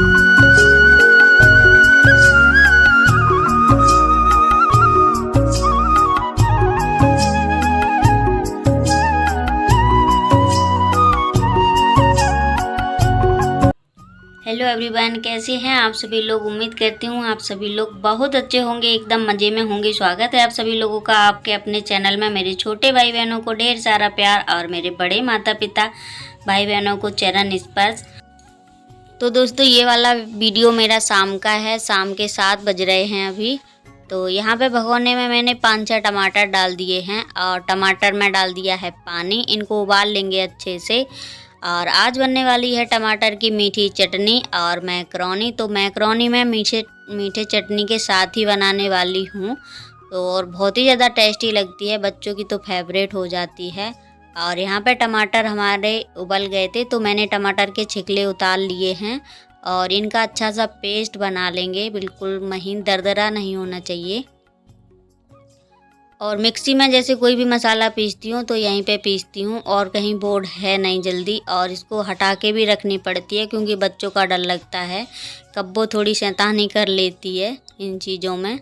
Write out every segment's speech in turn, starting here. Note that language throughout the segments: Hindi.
हेलो एवरीवन, कैसे हैं आप सभी लोग। उम्मीद करती हूँ आप सभी लोग बहुत अच्छे होंगे, एकदम मज़े में होंगे। स्वागत है आप सभी लोगों का आपके अपने चैनल में। मेरे छोटे भाई बहनों को ढेर सारा प्यार और मेरे बड़े माता पिता भाई बहनों को चरण स्पर्श। तो दोस्तों, ये वाला वीडियो मेरा शाम का है। शाम के 7 बज रहे हैं अभी। तो यहाँ पे भगोने में मैंने 5-6 टमाटर डाल दिए हैं और टमाटर में डाल दिया है पानी। इनको उबाल लेंगे अच्छे से। और आज बनने वाली है टमाटर की मीठी चटनी और मैक्रोनी। तो मैक्रोनी मैं मीठे चटनी के साथ ही बनाने वाली हूँ। तो और बहुत ही ज़्यादा टेस्टी लगती है, बच्चों की तो फेवरेट हो जाती है। और यहाँ पे टमाटर हमारे उबल गए थे तो मैंने टमाटर के छिकले उतार लिए हैं और इनका अच्छा सा पेस्ट बना लेंगे। बिल्कुल महीन दरदरा नहीं होना चाहिए। और मिक्सी में जैसे कोई भी मसाला पीसती हूँ तो यहीं पे पीसती हूँ, और कहीं बोर्ड है नहीं जल्दी। और इसको हटा के भी रखनी पड़ती है क्योंकि बच्चों का डर लगता है, कब वो थोड़ी शैतानी कर लेती है इन चीज़ों में।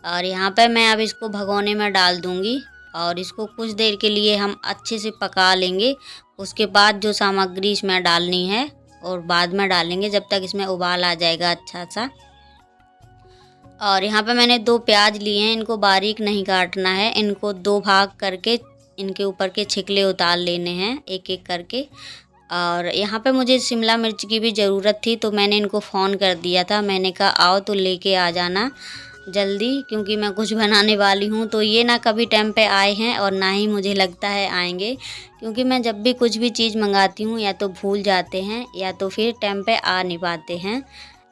और यहाँ पे मैं अब इसको भगोने में डाल दूँगी और इसको कुछ देर के लिए हम अच्छे से पका लेंगे। उसके बाद जो सामग्री इसमें डालनी है और बाद में डालेंगे, जब तक इसमें उबाल आ जाएगा अच्छा सा। और यहाँ पे मैंने 2 प्याज लिए हैं, इनको बारीक नहीं काटना है। इनको 2 भाग करके इनके ऊपर के छिकले उतार लेने हैं एक एक करके। और यहाँ पे मुझे शिमला मिर्च की भी ज़रूरत थी तो मैंने इनको फ़ोन कर दिया था। मैंने कहा आओ तो लेके आ जाना जल्दी, क्योंकि मैं कुछ बनाने वाली हूँ। तो ये ना कभी टाइम पे आए हैं और ना ही मुझे लगता है आएंगे, क्योंकि मैं जब भी कुछ भी चीज़ मंगाती हूँ या तो भूल जाते हैं या तो फिर टाइम पे आ नहीं पाते हैं।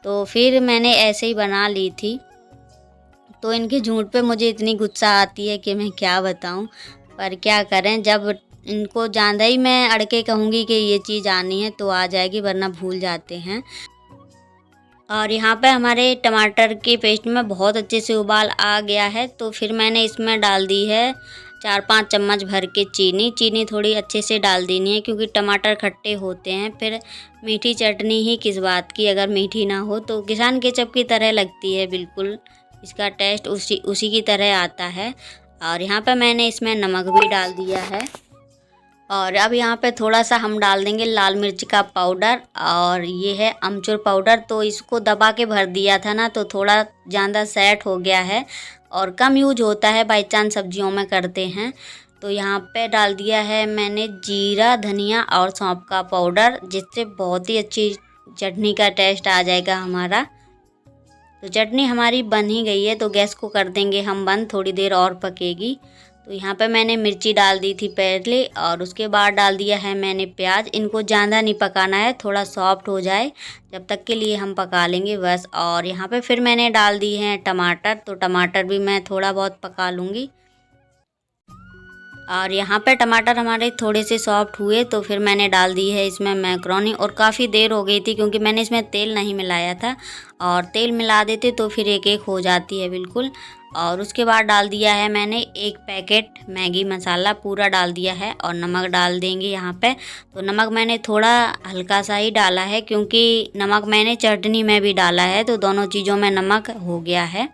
तो फिर मैंने ऐसे ही बना ली थी। तो इनके झूठ पे मुझे इतनी गुस्सा आती है कि मैं क्या बताऊं। पर क्या करें, जब इनको ज़्यादा ही मैं अड़के कहूँगी कि ये चीज़ आनी है तो आ जाएगी, वरना भूल जाते हैं। और यहाँ पे हमारे टमाटर के पेस्ट में बहुत अच्छे से उबाल आ गया है। तो फिर मैंने इसमें डाल दी है 4-5 चम्मच भर के चीनी। चीनी थोड़ी अच्छे से डाल देनी है क्योंकि टमाटर खट्टे होते हैं। फिर मीठी चटनी ही किस बात की, अगर मीठी ना हो तो किसान केचप की तरह लगती है। बिल्कुल इसका टेस्ट उसी की तरह आता है। और यहाँ पे मैंने इसमें नमक भी डाल दिया है। और अब यहाँ पे थोड़ा सा हम डाल देंगे लाल मिर्च का पाउडर, और ये है अमचूर पाउडर। तो इसको दबा के भर दिया था ना, तो थोड़ा ज़्यादा सेट हो गया है और कम यूज होता है, बाई चांस सब्जियों में करते हैं। तो यहाँ पे डाल दिया है मैंने जीरा, धनिया और सौंफ का पाउडर, जिससे बहुत ही अच्छी चटनी का टेस्ट आ जाएगा हमारा। तो चटनी हमारी बन ही गई है, तो गैस को कर देंगे हम बंद, थोड़ी देर और पकेगी। तो यहाँ पे मैंने मिर्ची डाल दी थी पहले और उसके बाद डाल दिया है मैंने प्याज। इनको ज़्यादा नहीं पकाना है, थोड़ा सॉफ्ट हो जाए जब तक के लिए हम पका लेंगे बस। और यहाँ पे फिर मैंने डाल दी हैं टमाटर। तो टमाटर भी मैं थोड़ा बहुत पका लूँगी। और यहाँ पे टमाटर हमारे थोड़े से सॉफ्ट हुए तो फिर मैंने डाल दी है इसमें मैक्रोनी। और काफ़ी देर हो गई थी क्योंकि मैंने इसमें तेल नहीं मिलाया था, और तेल मिला देते तो फिर एक एक हो जाती है बिल्कुल। और उसके बाद डाल दिया है मैंने 1 पैकेट मैगी मसाला, पूरा डाल दिया है। और नमक डाल देंगे यहाँ पे। तो नमक मैंने थोड़ा हल्का सा ही डाला है क्योंकि नमक मैंने चटनी में भी डाला है, तो दोनों चीज़ों में नमक हो गया है।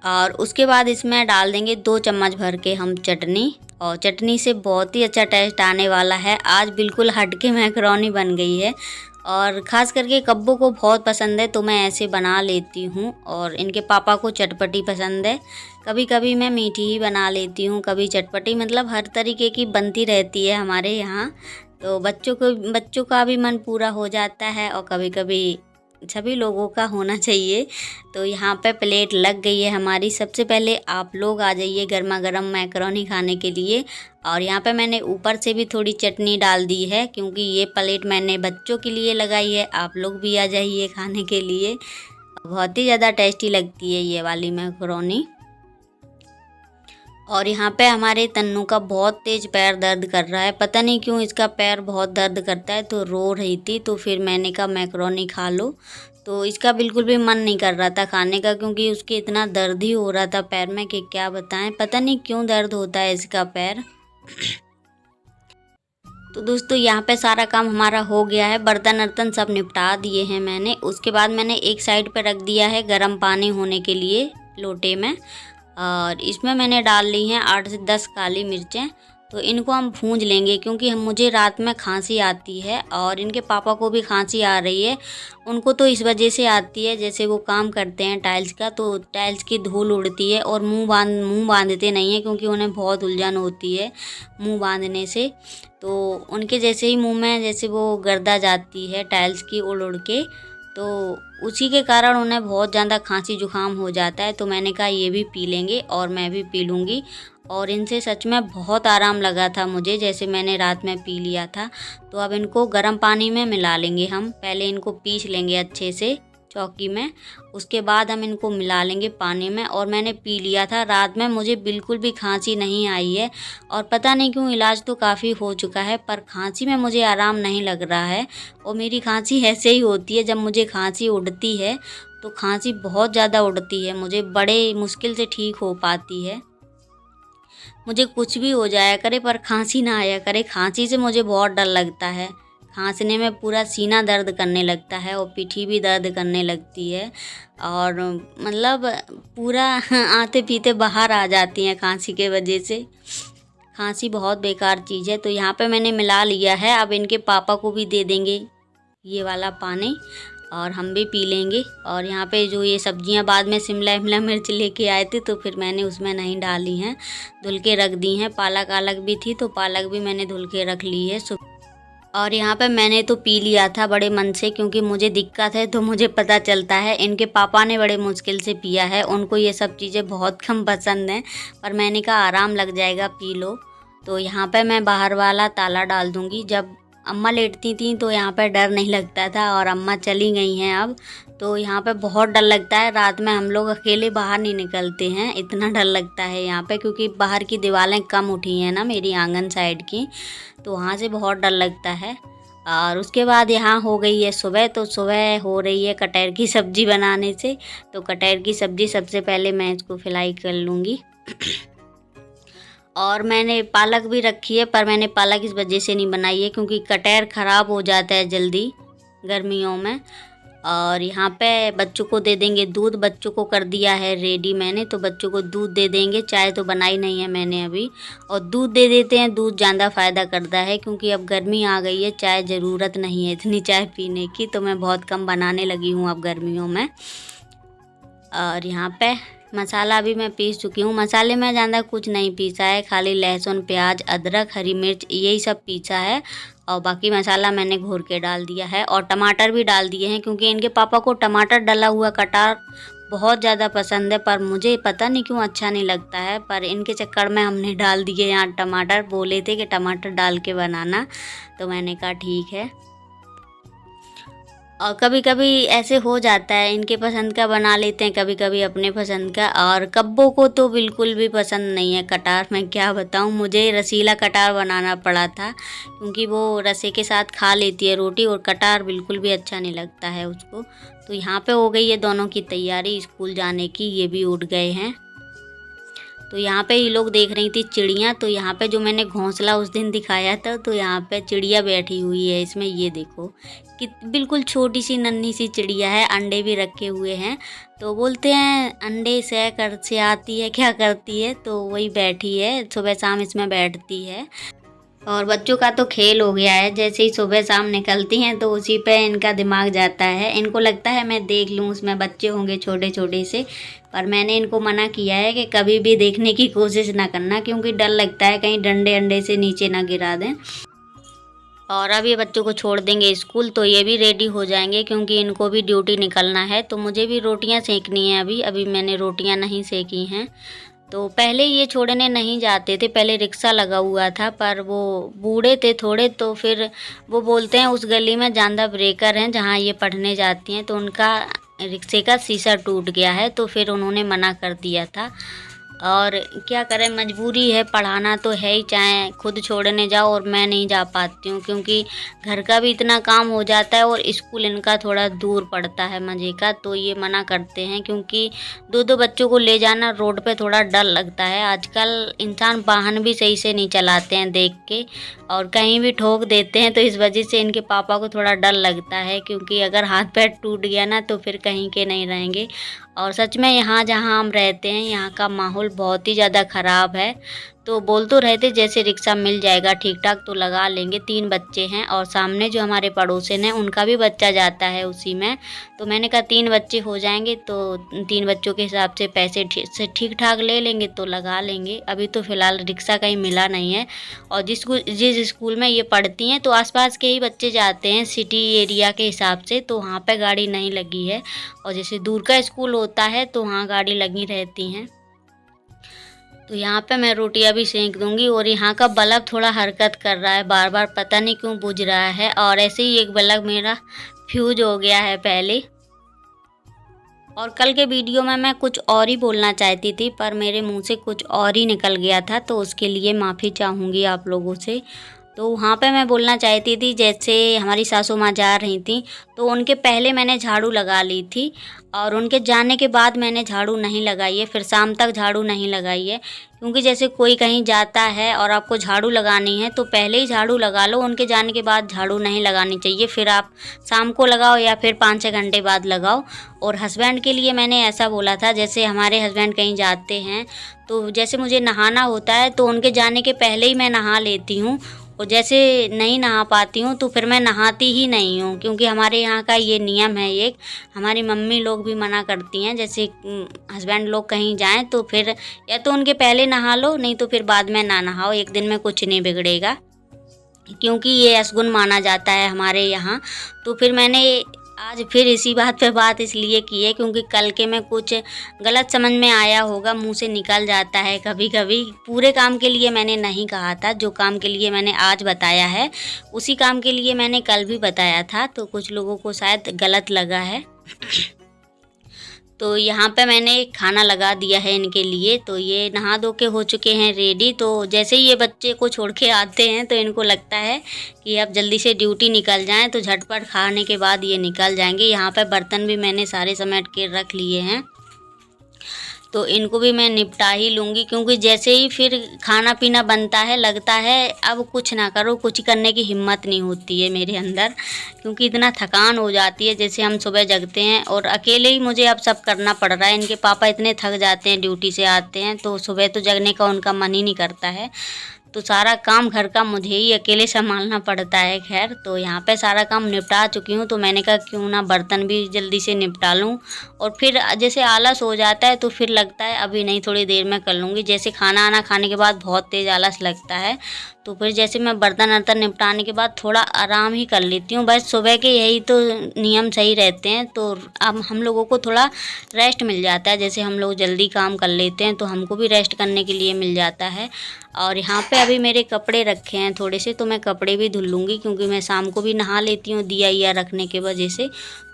और उसके बाद इसमें डाल देंगे 2 चम्मच भर के हम चटनी, और चटनी से बहुत ही अच्छा टेस्ट आने वाला है। आज बिल्कुल हटके मैक्रोनी बन गई है और ख़ास करके कब्बों को बहुत पसंद है, तो मैं ऐसे बना लेती हूँ। और इनके पापा को चटपटी पसंद है। कभी कभी मैं मीठी ही बना लेती हूँ, कभी चटपटी, मतलब हर तरीके की बनती रहती है हमारे यहाँ। तो बच्चों का भी मन पूरा हो जाता है और कभी कभी सभी लोगों का होना चाहिए। तो यहाँ पे प्लेट लग गई है हमारी। सबसे पहले आप लोग आ जाइए गर्मा गर्म मैक्रोनी खाने के लिए। और यहाँ पे मैंने ऊपर से भी थोड़ी चटनी डाल दी है क्योंकि ये प्लेट मैंने बच्चों के लिए लगाई है। आप लोग भी आ जाइए खाने के लिए, बहुत ही ज़्यादा टेस्टी लगती है ये वाली मैक्रोनी। और यहाँ पे हमारे तन्नू का बहुत तेज़ पैर दर्द कर रहा है, पता नहीं क्यों इसका पैर बहुत दर्द करता है। तो रो रही थी, तो फिर मैंने कहा मैक्रोनी खा लो। तो इसका बिल्कुल भी मन नहीं कर रहा था खाने का, क्योंकि उसके इतना दर्द ही हो रहा था पैर में कि क्या बताएं, पता नहीं क्यों दर्द होता है इसका पैर। तो दोस्तों यहाँ पे सारा काम हमारा हो गया है, बर्तन वर्तन सब निपटा दिए हैं मैंने। उसके बाद मैंने एक साइड पे रख दिया है गर्म पानी होने के लिए लोटे में, और इसमें मैंने डाल ली हैं 8 से 10 काली मिर्चें। तो इनको हम भूंज लेंगे क्योंकि मुझे रात में खांसी आती है और इनके पापा को भी खांसी आ रही है। उनको तो इस वजह से आती है, जैसे वो काम करते हैं टाइल्स का, तो टाइल्स की धूल उड़ती है और मुंह बांधते नहीं हैं क्योंकि उन्हें बहुत उलझन होती है मुंह बांधने से। तो उनके जैसे ही मुंह में जैसे वो गर्दा जाती है टाइल्स की उड़ उड़ के, तो उसी के कारण उन्हें बहुत ज़्यादा खांसी जुकाम हो जाता है। तो मैंने कहा ये भी पी लेंगे और मैं भी पी लूँगी। और इनसे सच में बहुत आराम लगा था मुझे, जैसे मैंने रात में पी लिया था। तो अब इनको गर्म पानी में मिला लेंगे हम, पहले इनको पीस लेंगे अच्छे से चौकी में, उसके बाद हम इनको मिला लेंगे पानी में। और मैंने पी लिया था रात में, मुझे बिल्कुल भी खांसी नहीं आई है। और पता नहीं क्यों, इलाज तो काफ़ी हो चुका है पर खांसी में मुझे आराम नहीं लग रहा है। और मेरी खांसी ऐसे ही होती है, जब मुझे खांसी उड़ती है तो खांसी बहुत ज़्यादा उड़ती है, मुझे बड़े मुश्किल से ठीक हो पाती है। मुझे कुछ भी हो जाया करे पर खांसी ना आया करे, खांसी से मुझे बहुत डर लगता है। खांसने में पूरा सीना दर्द करने लगता है और पीठी भी दर्द करने लगती है, और मतलब पूरा आते पीते बाहर आ जाती हैं खांसी के वजह से। खांसी बहुत बेकार चीज़ है। तो यहाँ पे मैंने मिला लिया है, अब इनके पापा को भी दे देंगे ये वाला पानी और हम भी पी लेंगे। और यहाँ पे जो ये सब्जियाँ बाद में शिमला मिर्च लेके आए थे तो फिर मैंने उसमें नहीं डाली हैं, धुल के रख दी हैं। पालक अलग भी थी तो पालक भी मैंने धुल के रख ली है। और यहाँ पे मैंने तो पी लिया था बड़े मन से, क्योंकि मुझे दिक्कत है तो मुझे पता चलता है। इनके पापा ने बड़े मुश्किल से पिया है, उनको ये सब चीज़ें बहुत कम पसंद हैं, पर मैंने कहा आराम लग जाएगा, पी लो। तो यहाँ पे मैं बाहर वाला ताला डाल दूँगी। जब अम्मा लेटती थी तो यहाँ पे डर नहीं लगता था, और अम्मा चली गई हैं अब, तो यहाँ पे बहुत डर लगता है। रात में हम लोग अकेले बाहर नहीं निकलते हैं, इतना डर लगता है यहाँ पे, क्योंकि बाहर की दीवारें कम उठी हैं ना मेरी आंगन साइड की, तो वहाँ से बहुत डर लगता है। और उसके बाद यहाँ हो गई है सुबह, तो सुबह हो रही है कटहल की सब्ज़ी बनाने से। तो कटहल की सब्ज़ी सबसे पहले मैं इसको फ्राई कर लूँगी। और मैंने पालक भी रखी है, पर मैंने पालक इस वजह से नहीं बनाई है क्योंकि कटहल ख़राब हो जाता है जल्दी गर्मियों में। और यहाँ पे बच्चों को दे देंगे दूध, बच्चों को कर दिया है रेडी मैंने, तो बच्चों को दूध दे देंगे। चाय तो बनाई नहीं है मैंने अभी, और दूध दे देते हैं, दूध ज़्यादा फ़ायदा करता है क्योंकि अब गर्मी आ गई है, चाय ज़रूरत नहीं है इतनी चाय पीने की, तो मैं बहुत कम बनाने लगी हूँ अब गर्मियों में। और यहाँ पे मसाला भी मैं पीस चुकी हूँ। मसाले में ज़्यादा कुछ नहीं पीसा है, खाली लहसुन, प्याज, अदरक, हरी मिर्च यही सब पीसा है, और बाकी मसाला मैंने घोर के डाल दिया है। और टमाटर भी डाल दिए हैं क्योंकि इनके पापा को टमाटर डला हुआ कटहल बहुत ज़्यादा पसंद है, पर मुझे पता नहीं क्यों अच्छा नहीं लगता है, पर इनके चक्कर में हमने डाल दिए यहाँ टमाटर। बोले थे कि टमाटर डाल के बनाना, तो मैंने कहा ठीक है। और कभी कभी ऐसे हो जाता है, इनके पसंद का बना लेते हैं, कभी कभी अपने पसंद का। और कब्बों को तो बिल्कुल भी पसंद नहीं है कटहल, मैं क्या बताऊं, मुझे रसीला कटहल बनाना पड़ा था क्योंकि वो रसे के साथ खा लेती है रोटी, और कटहल बिल्कुल भी अच्छा नहीं लगता है उसको। तो यहाँ पे हो गई है दोनों की तैयारी स्कूल जाने की, ये भी उठ गए हैं। तो यहाँ पे ये लोग देख रही थी चिड़िया, तो यहाँ पे जो मैंने घोंसला उस दिन दिखाया था, तो यहाँ पे चिड़िया बैठी हुई है इसमें, ये देखो कि बिल्कुल छोटी सी नन्ही सी चिड़िया है, अंडे भी रखे हुए हैं। तो बोलते हैं अंडे से आती है, क्या करती है, तो वही बैठी है, सुबह शाम इसमें बैठती है। और बच्चों का तो खेल हो गया है, जैसे ही सुबह शाम निकलती हैं तो उसी पे इनका दिमाग जाता है। इनको लगता है मैं देख लूँ, उसमें बच्चे होंगे छोटे छोटे से, पर मैंने इनको मना किया है कि कभी भी देखने की कोशिश ना करना, क्योंकि डर लगता है कहीं डंडे अंडे से नीचे ना गिरा दें। और अब ये बच्चों को छोड़ देंगे स्कूल, तो ये भी रेडी हो जाएंगे क्योंकि इनको भी ड्यूटी निकलना है। तो मुझे भी रोटियां सेकनी है, अभी मैंने रोटियां नहीं सेकी हैं। तो पहले ये छोड़ने नहीं जाते थे, पहले रिक्शा लगा हुआ था, पर वो बूढ़े थे थोड़े, तो फिर वो बोलते हैं उस गली में ज़्यादा ब्रेकर हैं जहाँ ये पढ़ने जाती हैं, तो उनका रिक्शे का शीशा टूट गया है, तो फिर उन्होंने मना कर दिया था। और क्या करें, मजबूरी है, पढ़ाना तो है ही, चाहे खुद छोड़ने जाओ, और मैं नहीं जा पाती हूँ क्योंकि घर का भी इतना काम हो जाता है और स्कूल इनका थोड़ा दूर पड़ता है मज़े का, तो ये मना करते हैं क्योंकि दो बच्चों को ले जाना रोड पे थोड़ा डर लगता है। आजकल इंसान वाहन भी सही से नहीं चलाते हैं देख के, और कहीं भी ठोक देते हैं, तो इस वजह से इनके पापा को थोड़ा डर लगता है, क्योंकि अगर हाथ पैर टूट गया ना तो फिर कहीं के नहीं रहेंगे। और सच में यहाँ जहाँ हम रहते हैं यहाँ का माहौल बहुत ही ज़्यादा ख़राब है। तो बोल तो रहे थे जैसे रिक्शा मिल जाएगा ठीक ठाक तो लगा लेंगे। 3 बच्चे हैं और सामने जो हमारे पड़ोसन हैं उनका भी बच्चा जाता है उसी में। तो मैंने कहा 3 बच्चे हो जाएंगे तो 3 बच्चों के हिसाब से पैसे ठीक ठाक ले लेंगे तो लगा लेंगे। अभी तो फ़िलहाल रिक्शा कहीं मिला नहीं है। और जिस स्कूल में ये पढ़ती हैं तो आसपास के ही बच्चे जाते हैं सिटी एरिया के हिसाब से, तो वहाँ पे गाड़ी नहीं लगी है। और जैसे दूर का स्कूल होता है तो वहाँ गाड़ी लगी रहती हैं। तो यहाँ पे मैं रोटियां भी सेंक दूंगी। और यहाँ का बल्ब थोड़ा हरकत कर रहा है, बार बार पता नहीं क्यों बुझ रहा है। और ऐसे ही एक बल्ब मेरा फ्यूज हो गया है पहले। और कल के वीडियो में मैं कुछ और ही बोलना चाहती थी पर मेरे मुंह से कुछ और ही निकल गया था, तो उसके लिए माफ़ी चाहूँगी आप लोगों से। तो वहाँ पे मैं बोलना चाहती थी, जैसे हमारी सासू माँ जा रही थी तो उनके पहले मैंने झाड़ू लगा ली थी और उनके जाने के बाद मैंने झाड़ू नहीं लगाई है, फिर शाम तक झाड़ू नहीं लगाई है। क्योंकि जैसे कोई कहीं जाता है और आपको झाड़ू लगानी है तो पहले ही झाड़ू लगा लो, उनके जाने के बाद झाड़ू नहीं लगानी चाहिए। फिर आप शाम को लगाओ या फिर 5-6 घंटे बाद लगाओ। और हस्बैंड के लिए मैंने ऐसा बोला था, जैसे हमारे हस्बैंड कहीं जाते हैं तो जैसे मुझे नहाना होता है तो उनके जाने के पहले ही मैं नहा लेती हूँ। और जैसे नहीं नहा पाती हूँ तो फिर मैं नहाती ही नहीं हूँ, क्योंकि हमारे यहाँ का ये नियम है। एक हमारी मम्मी लोग भी मना करती हैं, जैसे हस्बैंड लोग कहीं जाएं तो फिर या तो उनके पहले नहा लो, नहीं तो फिर बाद में ना नहाओ, एक दिन में कुछ नहीं बिगड़ेगा, क्योंकि ये अशगुन माना जाता है हमारे यहाँ। तो फिर मैंने आज फिर इसी बात पे बात इसलिए की है क्योंकि कल के में कुछ गलत समझ में आया होगा, मुंह से निकल जाता है कभी कभी। पूरे काम के लिए मैंने नहीं कहा था, जो काम के लिए मैंने आज बताया है उसी काम के लिए मैंने कल भी बताया था, तो कुछ लोगों को शायद गलत लगा है। तो यहाँ पे मैंने खाना लगा दिया है इनके लिए। तो ये नहा धो के हो चुके हैं रेडी। तो जैसे ही ये बच्चे को छोड़ के आते हैं तो इनको लगता है कि अब जल्दी से ड्यूटी निकल जाएं, तो झटपट खाने के बाद ये निकल जाएंगे। यहाँ पे बर्तन भी मैंने सारे समेट के रख लिए हैं, तो इनको भी मैं निपटा ही लूँगी, क्योंकि जैसे ही फिर खाना पीना बनता है लगता है अब कुछ ना करो, कुछ करने की हिम्मत नहीं होती है मेरे अंदर, क्योंकि इतना थकान हो जाती है। जैसे हम सुबह जगते हैं और अकेले ही मुझे अब सब करना पड़ रहा है। इनके पापा इतने थक जाते हैं, ड्यूटी से आते हैं तो सुबह तो जगने का उनका मन ही नहीं करता है, तो सारा काम घर का मुझे ही अकेले संभालना पड़ता है। खैर, तो यहाँ पे सारा काम निपटा चुकी हूँ, तो मैंने कहा क्यों ना बर्तन भी जल्दी से निपटा लूँ। और फिर जैसे आलस हो जाता है तो फिर लगता है अभी नहीं, थोड़ी देर में कर लूँगी। जैसे खाना आना खाने के बाद बहुत तेज़ आलस लगता है, तो फिर जैसे मैं बर्तन वर्तन निपटाने के बाद थोड़ा आराम ही कर लेती हूँ। बस सुबह के यही तो नियम सही रहते हैं, तो अब हम लोगों को थोड़ा रेस्ट मिल जाता है। जैसे हम लोग जल्दी काम कर लेते हैं तो हमको भी रेस्ट करने के लिए मिल जाता है। और यहाँ पे अभी मेरे कपड़े रखे हैं थोड़े से, तो मैं कपड़े भी धुल लूँगी, क्योंकि मैं शाम को भी नहा लेती हूँ दिया रखने के वजह से।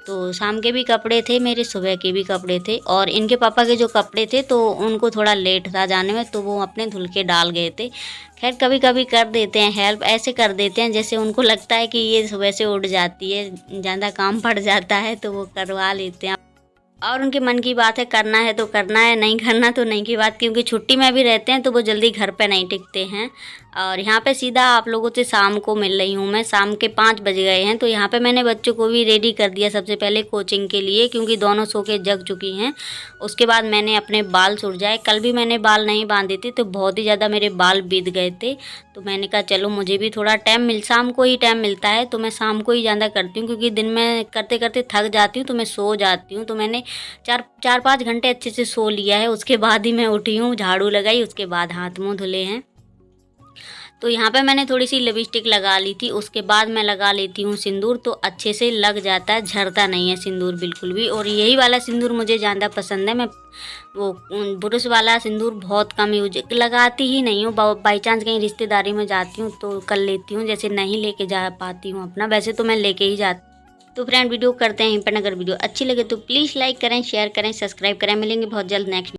तो शाम के भी कपड़े थे मेरे, सुबह के भी कपड़े थे, और इनके पापा के जो कपड़े थे तो उनको थोड़ा लेट था जाने में, तो वो अपने धुल के डाल गए थे। खैर, कभी कभी कर देते हैं हेल्प, ऐसे कर देते हैं जैसे उनको लगता है कि ये सुबह से उठ जाती है, ज़्यादा काम पड़ जाता है तो वो करवा लेते हैं। और उनके मन की बात है, करना है तो करना है, नहीं करना तो नहीं की बात, क्योंकि छुट्टी में भी रहते हैं तो वो जल्दी घर पे नहीं टिकते हैं। और यहाँ पे सीधा आप लोगों से शाम को मिल रही हूँ मैं। शाम के 5 बज गए हैं, तो यहाँ पे मैंने बच्चों को भी रेडी कर दिया सबसे पहले कोचिंग के लिए, क्योंकि दोनों सो के जग चुकी हैं। उसके बाद मैंने अपने बाल सुलझाए। कल भी मैंने बाल नहीं बांधे थे तो बहुत ही ज़्यादा मेरे बाल बीत गए थे, तो मैंने कहा चलो मुझे भी थोड़ा शाम को ही टाइम मिलता है तो मैं शाम को ही ज़्यादा करती हूँ, क्योंकि दिन में करते करते थक जाती हूँ तो मैं सो जाती हूँ। तो मैंने 4-5 घंटे अच्छे से सो लिया है, उसके बाद ही मैं उठी हूँ, झाड़ू लगाई, उसके बाद हाथ मुँह धुले हैं। तो यहाँ पे मैंने थोड़ी सी लिपस्टिक लगा ली थी, उसके बाद मैं लगा लेती हूँ सिंदूर, तो अच्छे से लग जाता है, झड़ता नहीं है सिंदूर बिल्कुल भी। और यही वाला सिंदूर मुझे ज़्यादा पसंद है। मैं वो ब्रश वाला सिंदूर बहुत कम यूज लगाती ही नहीं हूँ। बाई चांस कहीं रिश्तेदारी में जाती हूँ तो कर लेती हूँ, जैसे नहीं लेके जा पाती हूँ अपना, वैसे तो मैं लेके ही जाती। तो फ्रेंड, वीडियो करते हैं यहीं पर। अगर वीडियो अच्छी लगे तो प्लीज़ लाइक करें, शेयर करें, सब्सक्राइब करें। मिलेंगे बहुत जल्द नेक्स्ट